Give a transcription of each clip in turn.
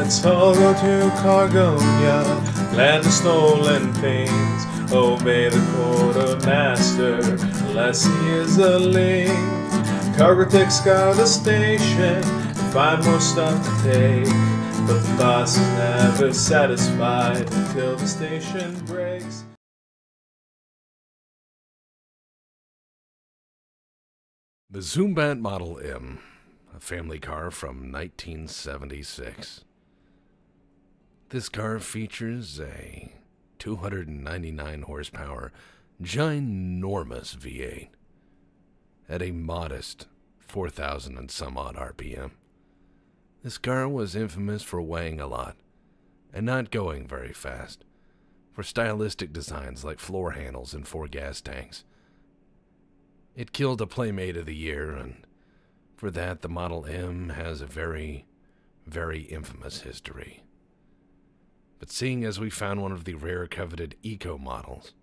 Let's all go to Cargonia, land of stolen things. Obey the quartermaster, unless he is a link. Cargo tech scout the station, find more stuff to take. But the boss is never satisfied until the station breaks. The Zoombat Model M, a family car from 1976. This car features a 299 horsepower, ginormous V8 at a modest 4,000 and some odd RPM. This car was infamous for weighing a lot and not going very fast, for stylistic designs like floor handles and 4 gas tanks. It killed a Playmate of the Year, and for that the Model M has a very, very infamous history. But seeing as we found one of the rare coveted eco models,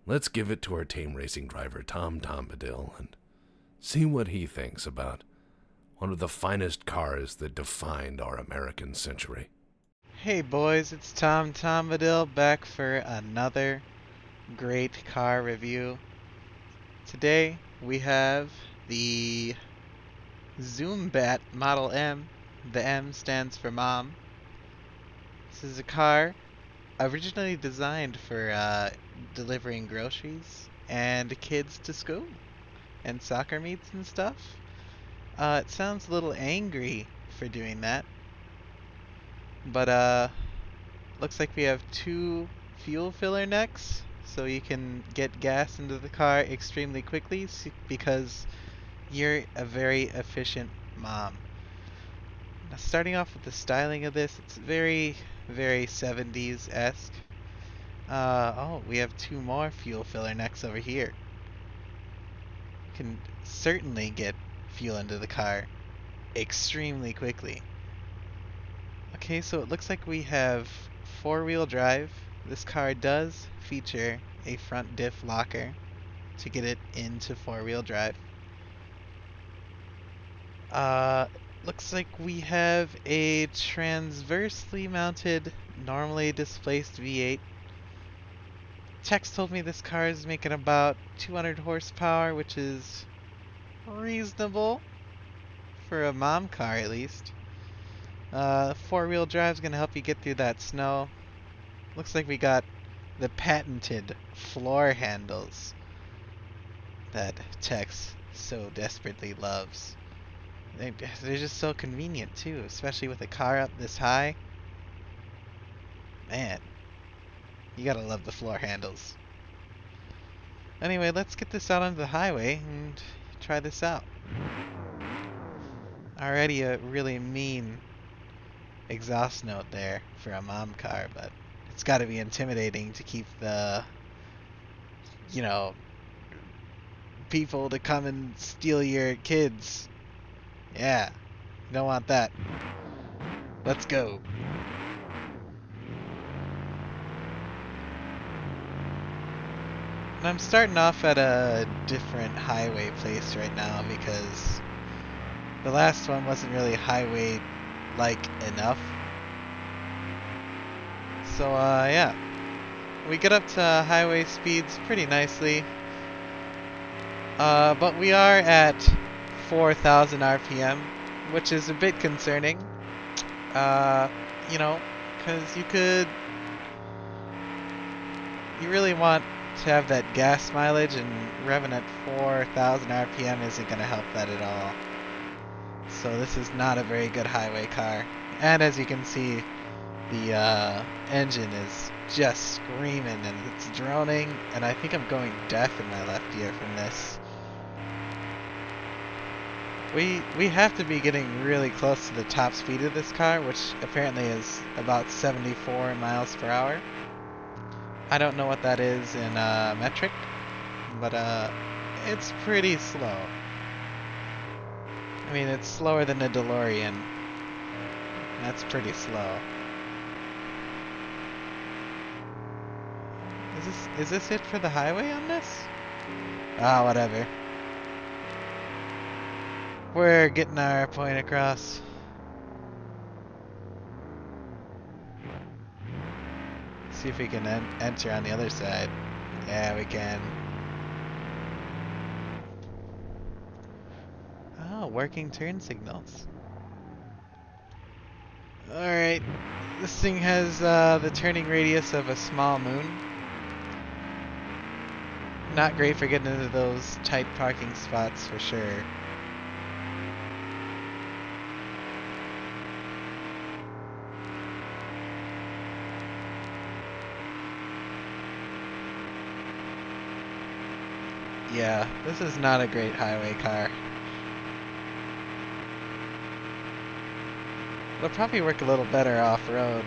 let's give it to our tame racing driver Tom Bombadil and see what he thinks about one of the finest cars that defined our American century. Hey boys, it's Tom Bombadil back for another great car review. Today we have the Zoombat Model M. The M stands for Mom. This is a car originally designed for delivering groceries and kids to school and soccer meets and stuff. It sounds a little angry for doing that, but looks like we have 2 fuel filler necks, so you can get gas into the car extremely quickly because you're a very efficient mom. Now, starting off with the styling of this, it's very, very 70s-esque. Oh, we have 2 more fuel filler necks over here. You can certainly get fuel into the car extremely quickly. Okay, so it looks like we have 4-wheel drive. This car does feature a front diff locker to get it into 4-wheel drive. Looks like we have a transversely mounted, normally displaced V8. Text told me this car is making about 200 horsepower, which is reasonable for a mom car at least. 4-wheel drive is going to help you get through that snow. Looks like we got the patented floor handles that Tex so desperately loves. They're just so convenient too, especially with a car up this high. Man, you gotta love the floor handles. Anyway, let's get this out onto the highway and try this out. Already a really mean exhaust note there for a mom car, but it's gotta be intimidating to keep the, you know, people to come and steal your kids. Yeah, you don't want that. Let's go. And I'm starting off at a different highway place right now because the last one wasn't really highway-like enough. So, yeah. We get up to highway speeds pretty nicely. But we are at 4,000 RPM, which is a bit concerning. You know, because you really want to have that gas mileage, and revving at 4,000 RPM isn't going to help that at all. So this is not a very good highway car. And as you can see, the engine is just screaming and it's droning, and I think I'm going deaf in my left ear from this. We have to be getting really close to the top speed of this car, which apparently is about 74 miles per hour. I don't know what that is in metric, but it's pretty slow. I mean, it's slower than a DeLorean. That's pretty slow. Is this it for the highway on this? Ah, whatever. We're getting our point across. See if we can enter on the other side. Yeah, we can. Oh, working turn signals. Alright. This thing has the turning radius of a small moon. Not great for getting into those tight parking spots for sure. Yeah, this is not a great highway car. It'll probably work a little better off-road.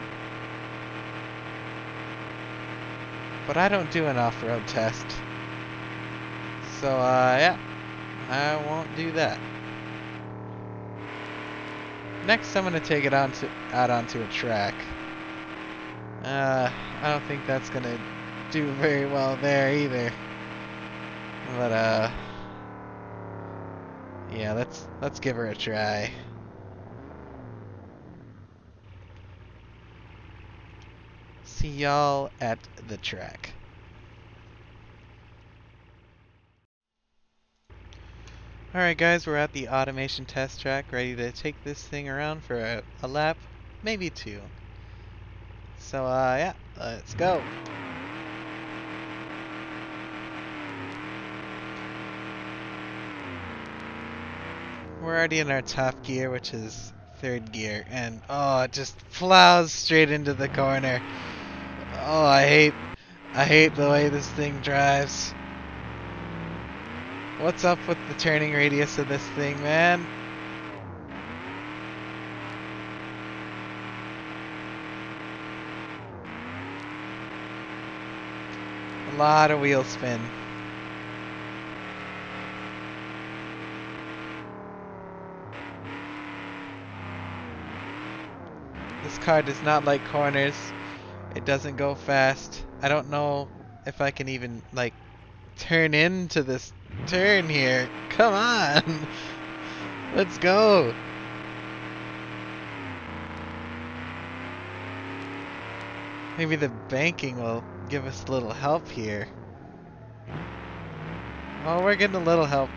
But I don't do an off-road test. So, yeah. I won't do that. Next, I'm gonna take it out onto a track. I don't think that's gonna do very well there either. But, yeah, let's give her a try. See y'all at the track. Alright guys, we're at the automation test track, ready to take this thing around for a lap, maybe two. So yeah, let's go. We're already in our top gear, which is third gear, and oh, it just plows straight into the corner. Oh, I hate the way this thing drives. What's up with the turning radius of this thing, man? A lot of wheel spin. This car does not like corners. It doesn't go fast. I don't know if I can even, like, turn into this turn here. Come on! Let's go! Maybe the banking will give us a little help here. Oh, we're getting a little help.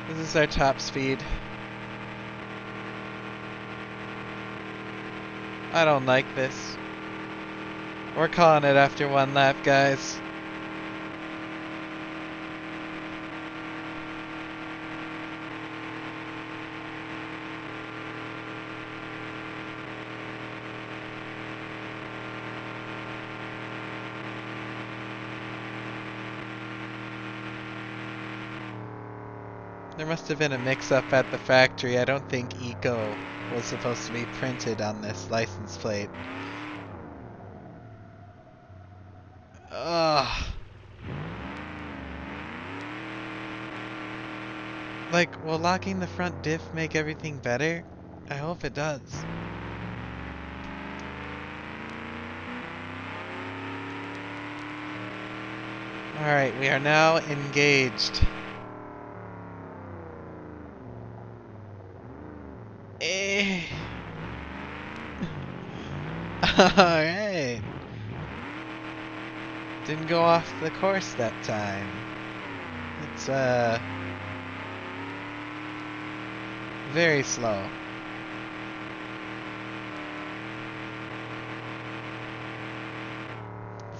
This is our top speed. I don't like this. We're calling it after one lap, guys. There must have been a mix-up at the factory. I don't think Eco was supposed to be printed on this license plate. Ugh. Like, will locking the front diff make everything better? I hope it does. Alright, we are now engaged. Alright. Didn't go off the course that time. It's, very slow.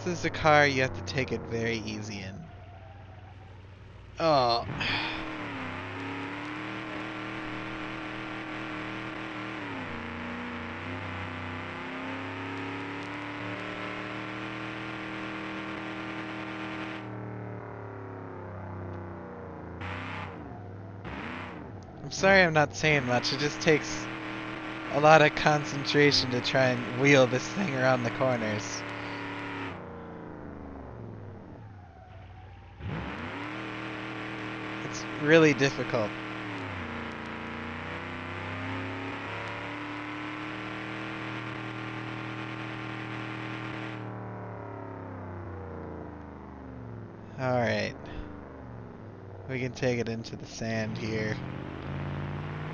This is a car you have to take it very easy in. Oh. I'm sorry I'm not saying much, it just takes a lot of concentration to try and wheel this thing around the corners. It's really difficult. Alright. We can take it into the sand here.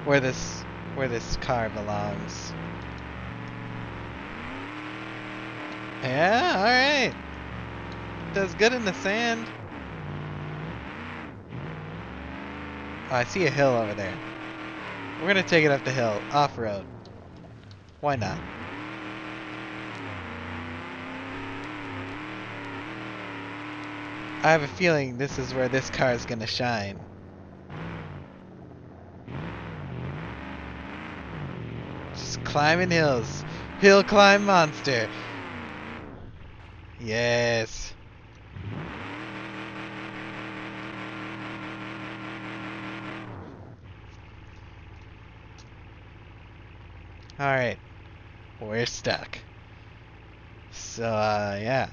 Where this car belongs. Yeah, alright. Does good in the sand. Oh, I see a hill over there. We're gonna take it up the hill, off-road. Why not? I have a feeling this is where this car is gonna shine. Just climbing hills. Hill climb monster. Yes. Alright. We're stuck. So, yeah.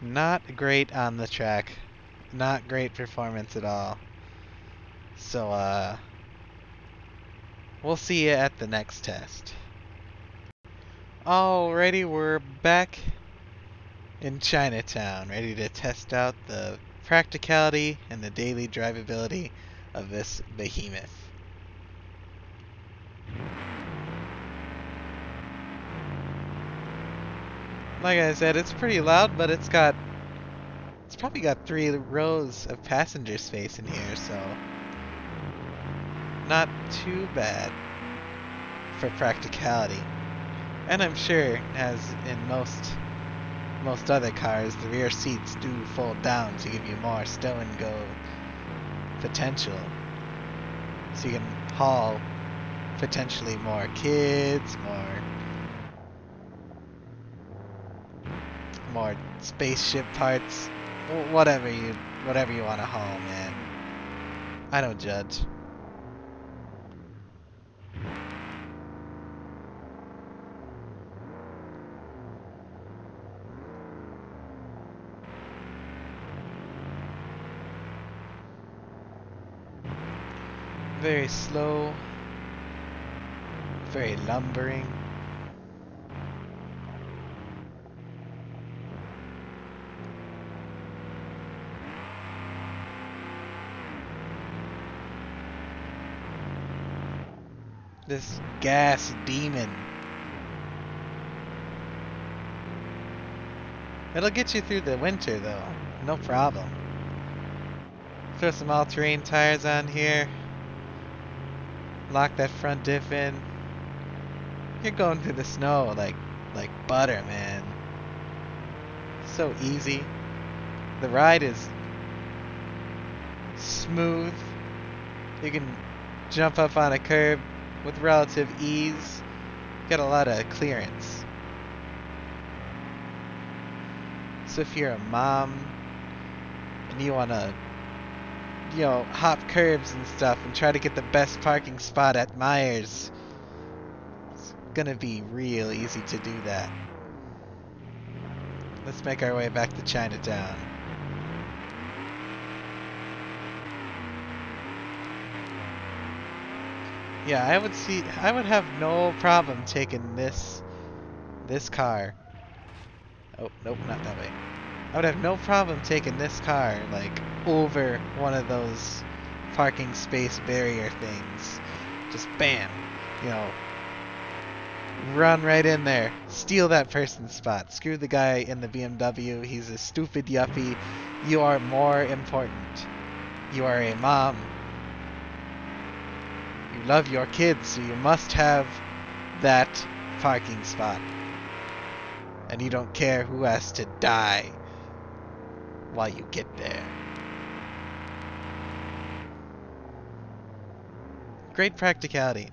Not great on the track. Not great performance at all. So, we'll see you at the next test. Alrighty, we're back in Chinatown, ready to test out the practicality and the daily drivability of this behemoth. Like I said, it's pretty loud, but it's probably got 3 rows of passenger space in here, so not too bad for practicality. And I'm sure, as in most other cars, the rear seats do fold down to give you more stow and go potential. So you can haul potentially more kids, more spaceship parts, whatever you want to haul, man. I don't judge. Very slow, very lumbering. This gas demon. It'll get you through the winter though, no problem. Throw some all-terrain tires on here. Lock that front diff in. You're going through the snow like butter, man. So easy. The ride is smooth. You can jump up on a curb with relative ease. Got a lot of clearance. So if you're a mom and you wanna, hop curbs and stuff and try to get the best parking spot at Myers, it's gonna be real easy to do that. Let's make our way back to Chinatown. Yeah, I would have no problem taking this car. Oh, nope, not that way. I would have no problem taking this car, like, over one of those parking space barrier things. Just bam, run right in there, steal that person's spot. Screw the guy in the BMW, he's a stupid yuppie. You are more important. You are a mom. You love your kids, so you must have that parking spot. And you don't care who has to die while you get there. Great practicality.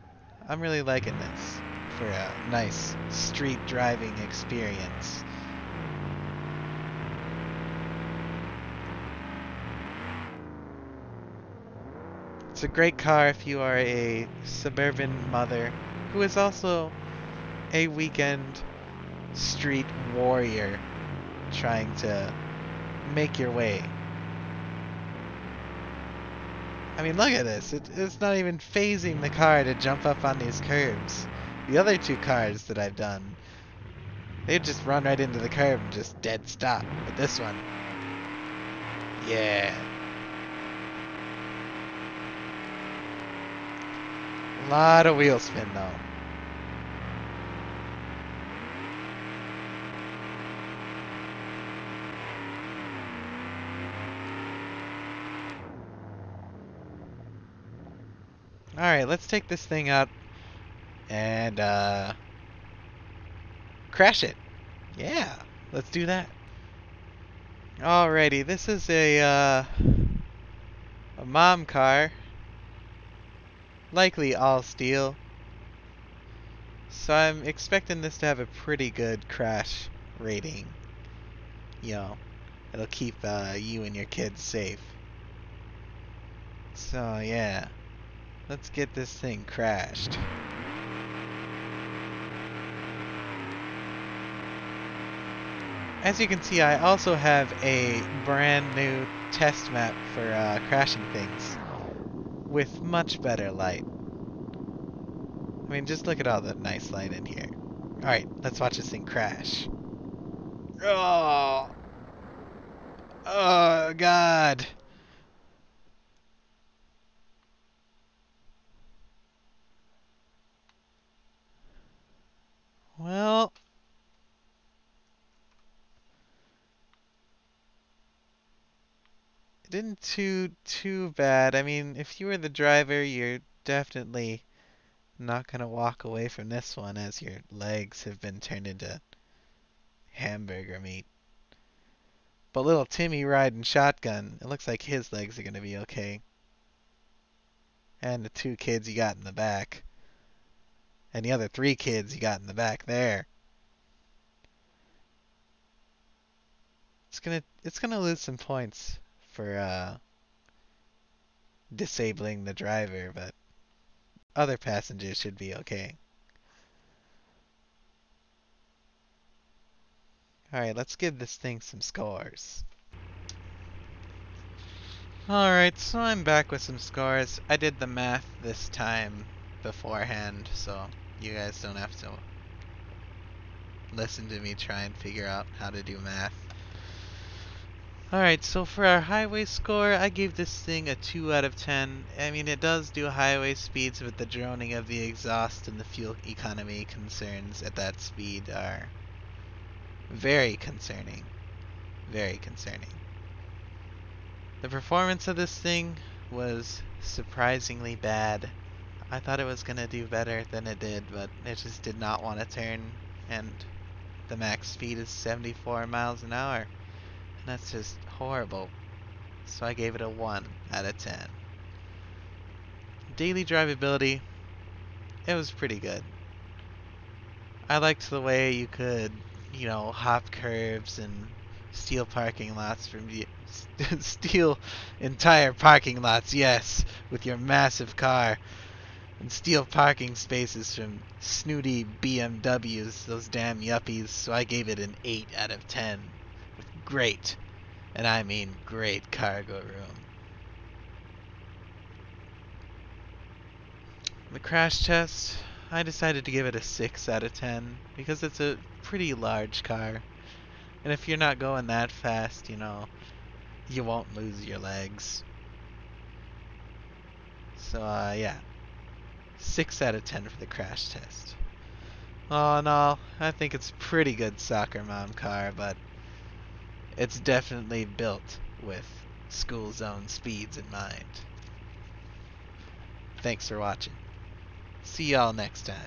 I'm really liking this for a nice street driving experience. It's a great car if you are a suburban mother who is also a weekend street warrior trying to make your way. I mean, look at this. It's not even phasing the car to jump up on these curbs. The other 2 cars that I've done, they just run right into the curb and just dead stop. But this one, Yeah. A lot of wheel spin though. Alright, let's take this thing out and crash it. Yeah, let's do that. Alrighty, this is a mom car. Likely all steel. So I'm expecting this to have a pretty good crash rating. You know, it'll keep you and your kids safe. So yeah, let's get this thing crashed. As you can see, I also have a brand new test map for crashing things with much better light. I mean, just look at all the nice light in here. Alright, let's watch this thing crash. Oh! Oh, God! Well... it didn't too bad. I mean, if you were the driver, you're definitely not gonna walk away from this one as your legs have been turned into hamburger meat. But little Timmy riding shotgun, it looks like his legs are gonna be okay. And the 2 kids you got in the back. And the other 3 kids you got in the back there. It's gonna lose some points for disabling the driver, but other passengers should be okay. Alright, let's give this thing some scores. Alright, so I'm back with some scores. I did the math this time beforehand, so you guys don't have to listen to me try and figure out how to do math. Alright, so for our highway score, I gave this thing a 2 out of 10. I mean, it does do highway speeds, but the droning of the exhaust and the fuel economy concerns at that speed are very concerning. Very concerning. The performance of this thing was surprisingly bad. I thought it was gonna do better than it did, but it just did not want to turn, and the max speed is 74 miles an hour. And that's just horrible. So I gave it a 1 out of 10. Daily drivability, it was pretty good. I liked the way you could, you know, hop curves and steal parking lots from steal entire parking lots, yes, with your massive car, and steal parking spaces from snooty BMWs, those damn yuppies. So I gave it an 8 out of 10 with great, and I mean great, cargo room. The crash test, I decided to give it a 6 out of 10 because it's a pretty large car. And if you're not going that fast, you know, you won't lose your legs. So, yeah. 6 out of 10 for the crash test. All in all, I think it's a pretty good soccer mom car, but it's definitely built with school zone speeds in mind. Thanks for watching. See y'all next time.